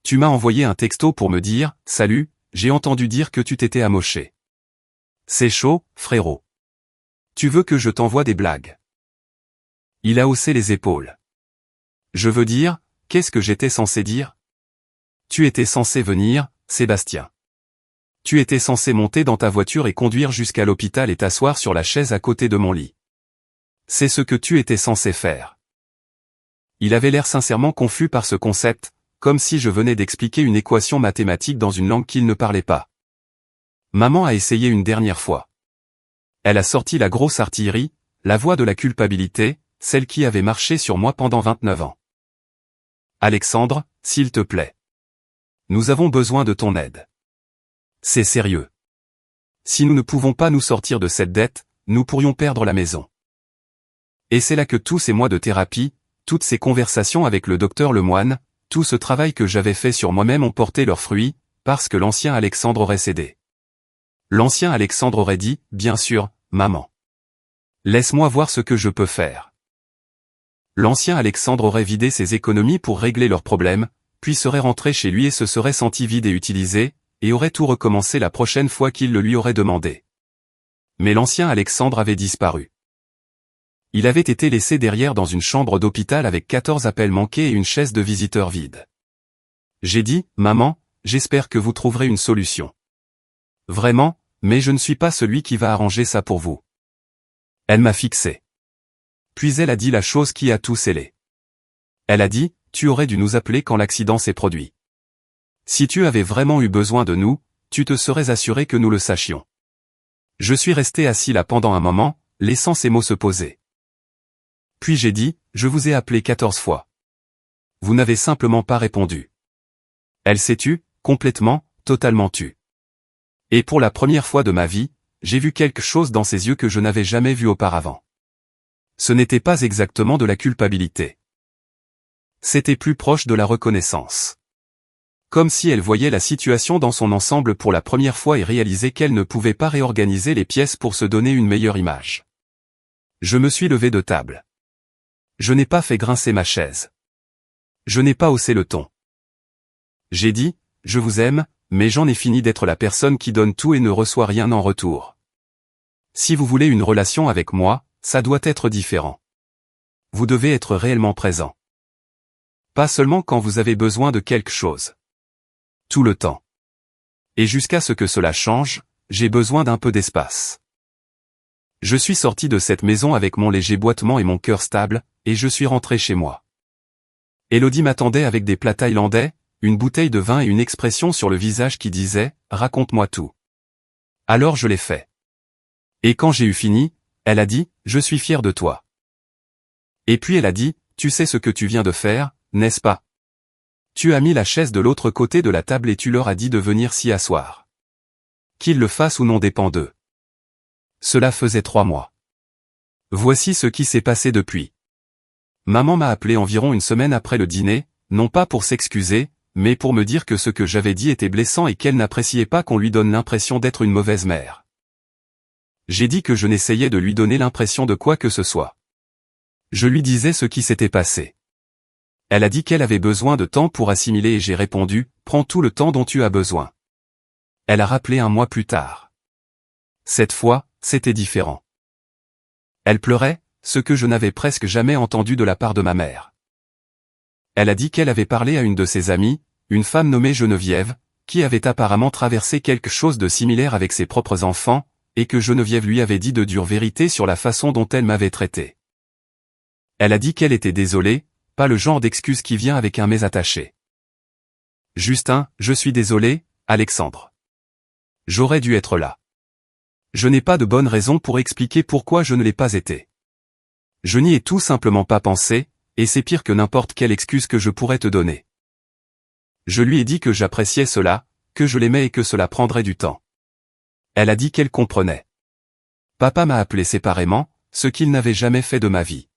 Tu m'as envoyé un texto pour me dire, « Salut, j'ai entendu dire que tu t'étais amoché. C'est chaud, frérot. Tu veux que je t'envoie des blagues? » Il a haussé les épaules. Je veux dire, qu'est-ce que j'étais censé dire? Tu étais censé venir, Sébastien. Tu étais censé monter dans ta voiture et conduire jusqu'à l'hôpital et t'asseoir sur la chaise à côté de mon lit. C'est ce que tu étais censé faire. Il avait l'air sincèrement confus par ce concept, comme si je venais d'expliquer une équation mathématique dans une langue qu'il ne parlait pas. Maman a essayé une dernière fois. Elle a sorti la grosse artillerie, la voix de la culpabilité, celle qui avait marché sur moi pendant 29 ans. « Alexandre, s'il te plaît. Nous avons besoin de ton aide. C'est sérieux. Si nous ne pouvons pas nous sortir de cette dette, nous pourrions perdre la maison. » Et c'est là que tous ces mois de thérapie, toutes ces conversations avec le docteur Lemoine, tout ce travail que j'avais fait sur moi-même ont porté leurs fruits, parce que l'ancien Alexandre aurait cédé. L'ancien Alexandre aurait dit, « Bien sûr, maman. Laisse-moi voir ce que je peux faire. » L'ancien Alexandre aurait vidé ses économies pour régler leurs problèmes, puis serait rentré chez lui et se serait senti vide et utilisé, et aurait tout recommencé la prochaine fois qu'il le lui aurait demandé. Mais l'ancien Alexandre avait disparu. Il avait été laissé derrière dans une chambre d'hôpital avec 14 appels manqués et une chaise de visiteur vide. J'ai dit, « Maman, j'espère que vous trouverez une solution. Vraiment, mais je ne suis pas celui qui va arranger ça pour vous. » Elle m'a fixé. Puis elle a dit la chose qui a tout scellé. Elle a dit, « Tu aurais dû nous appeler quand l'accident s'est produit. Si tu avais vraiment eu besoin de nous, tu te serais assuré que nous le sachions. » Je suis resté assis là pendant un moment, laissant ces mots se poser. Puis j'ai dit, « Je vous ai appelé 14 fois. Vous n'avez simplement pas répondu. » Elle s'est tue, complètement, totalement tue. Et pour la première fois de ma vie, j'ai vu quelque chose dans ses yeux que je n'avais jamais vu auparavant. Ce n'était pas exactement de la culpabilité. C'était plus proche de la reconnaissance. Comme si elle voyait la situation dans son ensemble pour la première fois et réalisait qu'elle ne pouvait pas réorganiser les pièces pour se donner une meilleure image. Je me suis levé de table. Je n'ai pas fait grincer ma chaise. Je n'ai pas haussé le ton. J'ai dit, je vous aime, mais j'en ai fini d'être la personne qui donne tout et ne reçoit rien en retour. Si vous voulez une relation avec moi, ça doit être différent. Vous devez être réellement présent. Pas seulement quand vous avez besoin de quelque chose. Tout le temps. Et jusqu'à ce que cela change, j'ai besoin d'un peu d'espace. Je suis sorti de cette maison avec mon léger boitement et mon cœur stable, et je suis rentré chez moi. Élodie m'attendait avec des plats thaïlandais, une bouteille de vin et une expression sur le visage qui disait « Raconte-moi tout ». Alors je l'ai fait. Et quand j'ai eu fini, elle a dit « Je suis fière de toi ». Et puis elle a dit « Tu sais ce que tu viens de faire, n'est-ce pas ? Tu as mis la chaise de l'autre côté de la table et tu leur as dit de venir s'y asseoir. Qu'ils le fassent ou non dépend d'eux. » Cela faisait 3 mois. Voici ce qui s'est passé depuis. Maman m'a appelé environ une semaine après le dîner, non pas pour s'excuser, mais pour me dire que ce que j'avais dit était blessant et qu'elle n'appréciait pas qu'on lui donne l'impression d'être une mauvaise mère. J'ai dit que je n'essayais de lui donner l'impression de quoi que ce soit. Je lui disais ce qui s'était passé. Elle a dit qu'elle avait besoin de temps pour assimiler et j'ai répondu, prends tout le temps dont tu as besoin. Elle a rappelé 1 mois plus tard. Cette fois, c'était différent. Elle pleurait, ce que je n'avais presque jamais entendu de la part de ma mère. Elle a dit qu'elle avait parlé à une de ses amies, une femme nommée Geneviève, qui avait apparemment traversé quelque chose de similaire avec ses propres enfants, et que Geneviève lui avait dit de dures vérités sur la façon dont elle m'avait traité. Elle a dit qu'elle était désolée, pas le genre d'excuse qui vient avec un mais attaché. Justin, je suis désolé, Alexandre. J'aurais dû être là. Je n'ai pas de bonne raison pour expliquer pourquoi je ne l'ai pas été. Je n'y ai tout simplement pas pensé, et c'est pire que n'importe quelle excuse que je pourrais te donner. Je lui ai dit que j'appréciais cela, que je l'aimais et que cela prendrait du temps. Elle a dit qu'elle comprenait. Papa m'a appelé séparément, ce qu'il n'avait jamais fait de ma vie.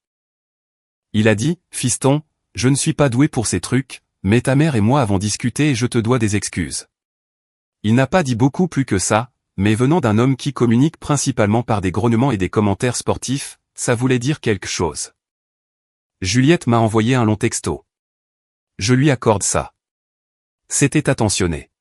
Il a dit, fiston, je ne suis pas doué pour ces trucs, mais ta mère et moi avons discuté et je te dois des excuses. Il n'a pas dit beaucoup plus que ça, mais venant d'un homme qui communique principalement par des grognements et des commentaires sportifs, ça voulait dire quelque chose. Juliette m'a envoyé un long texto. Je lui accorde ça. C'était attentionné.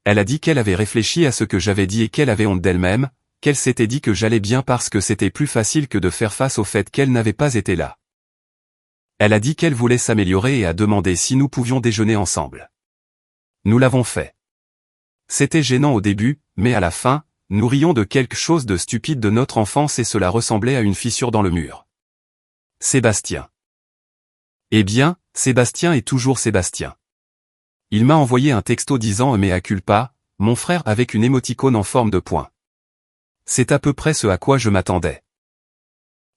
Elle a dit qu'elle avait réfléchi à ce que j'avais dit et qu'elle avait honte d'elle-même, qu'elle s'était dit que j'allais bien parce que c'était plus facile que de faire face au fait qu'elle n'avait pas été là. Elle a dit qu'elle voulait s'améliorer et a demandé si nous pouvions déjeuner ensemble. Nous l'avons fait. C'était gênant au début, mais à la fin, nous rions de quelque chose de stupide de notre enfance et cela ressemblait à une fissure dans le mur. Sébastien. Eh bien, Sébastien est toujours Sébastien. Il m'a envoyé un texto disant mea culpa, mon frère avec une émoticône en forme de point. C'est à peu près ce à quoi je m'attendais.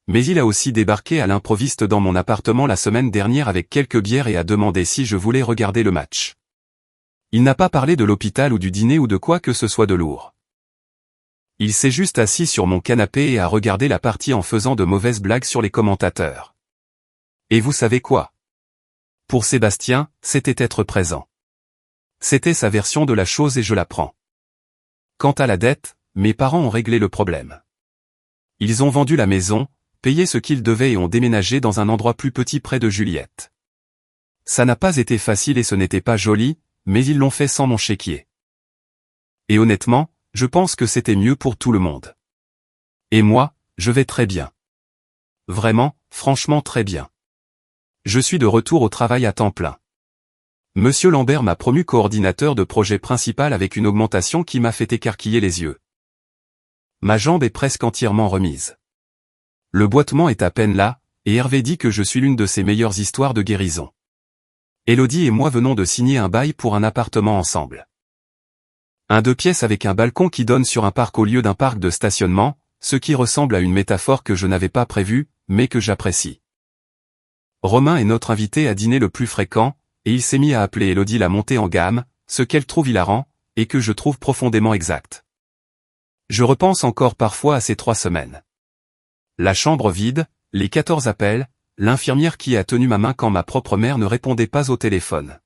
Mais il a aussi débarqué à l'improviste dans mon appartement la semaine dernière avec quelques bières et a demandé si je voulais regarder le match. Il n'a pas parlé de l'hôpital ou du dîner ou de quoi que ce soit de lourd. Il s'est juste assis sur mon canapé et a regardé la partie en faisant de mauvaises blagues sur les commentateurs. Et vous savez quoi? Pour Sébastien, c'était être présent. C'était sa version de la chose et je la prends. Quant à la dette, mes parents ont réglé le problème. Ils ont vendu la maison, payé ce qu'ils devaient et ont déménagé dans un endroit plus petit près de Juliette. Ça n'a pas été facile et ce n'était pas joli, mais ils l'ont fait sans mon chéquier. Et honnêtement, je pense que c'était mieux pour tout le monde. Et moi, je vais très bien. Vraiment, franchement très bien. Je suis de retour au travail à temps plein. Monsieur Lambert m'a promu coordinateur de projet principal avec une augmentation qui m'a fait écarquiller les yeux. Ma jambe est presque entièrement remise. Le boitement est à peine là, et Hervé dit que je suis l'une de ses meilleures histoires de guérison. Élodie et moi venons de signer un bail pour un appartement ensemble. Un 2 pièces avec un balcon qui donne sur un parc au lieu d'un parc de stationnement, ce qui ressemble à une métaphore que je n'avais pas prévue, mais que j'apprécie. Romain est notre invité à dîner le plus fréquent, et il s'est mis à appeler Élodie la montée en gamme, ce qu'elle trouve hilarant, et que je trouve profondément exact. Je repense encore parfois à ces 3 semaines. La chambre vide, Les 14 appels, l'infirmière qui a tenu ma main quand ma propre mère ne répondait pas au téléphone.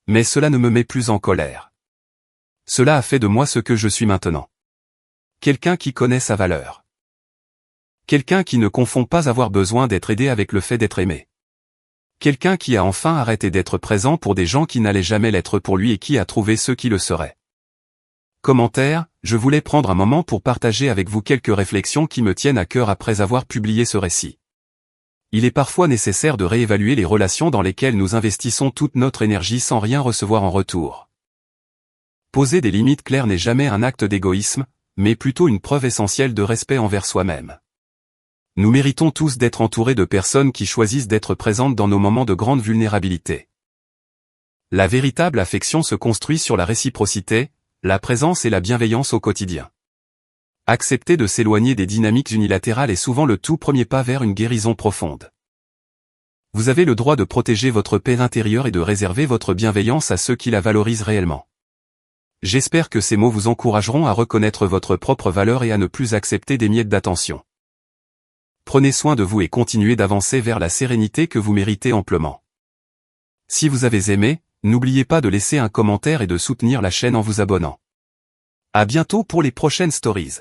Mais cela ne me met plus en colère. Cela a fait de moi ce que je suis maintenant. Quelqu'un qui connaît sa valeur. Quelqu'un qui ne confond pas avoir besoin d'être aidé avec le fait d'être aimé. Quelqu'un qui a enfin arrêté d'être présent pour des gens qui n'allaient jamais l'être pour lui et qui a trouvé ceux qui le seraient. Commentaire, je voulais prendre un moment pour partager avec vous quelques réflexions qui me tiennent à cœur après avoir publié ce récit. Il est parfois nécessaire de réévaluer les relations dans lesquelles nous investissons toute notre énergie sans rien recevoir en retour. Poser des limites claires n'est jamais un acte d'égoïsme, mais plutôt une preuve essentielle de respect envers soi-même. Nous méritons tous d'être entourés de personnes qui choisissent d'être présentes dans nos moments de grande vulnérabilité. La véritable affection se construit sur la réciprocité, la présence et la bienveillance au quotidien. Accepter de s'éloigner des dynamiques unilatérales est souvent le tout premier pas vers une guérison profonde. Vous avez le droit de protéger votre paix intérieure et de réserver votre bienveillance à ceux qui la valorisent réellement. J'espère que ces mots vous encourageront à reconnaître votre propre valeur et à ne plus accepter des miettes d'attention. Prenez soin de vous et continuez d'avancer vers la sérénité que vous méritez amplement. Si vous avez aimé, n'oubliez pas de laisser un commentaire et de soutenir la chaîne en vous abonnant. À bientôt pour les prochaines stories.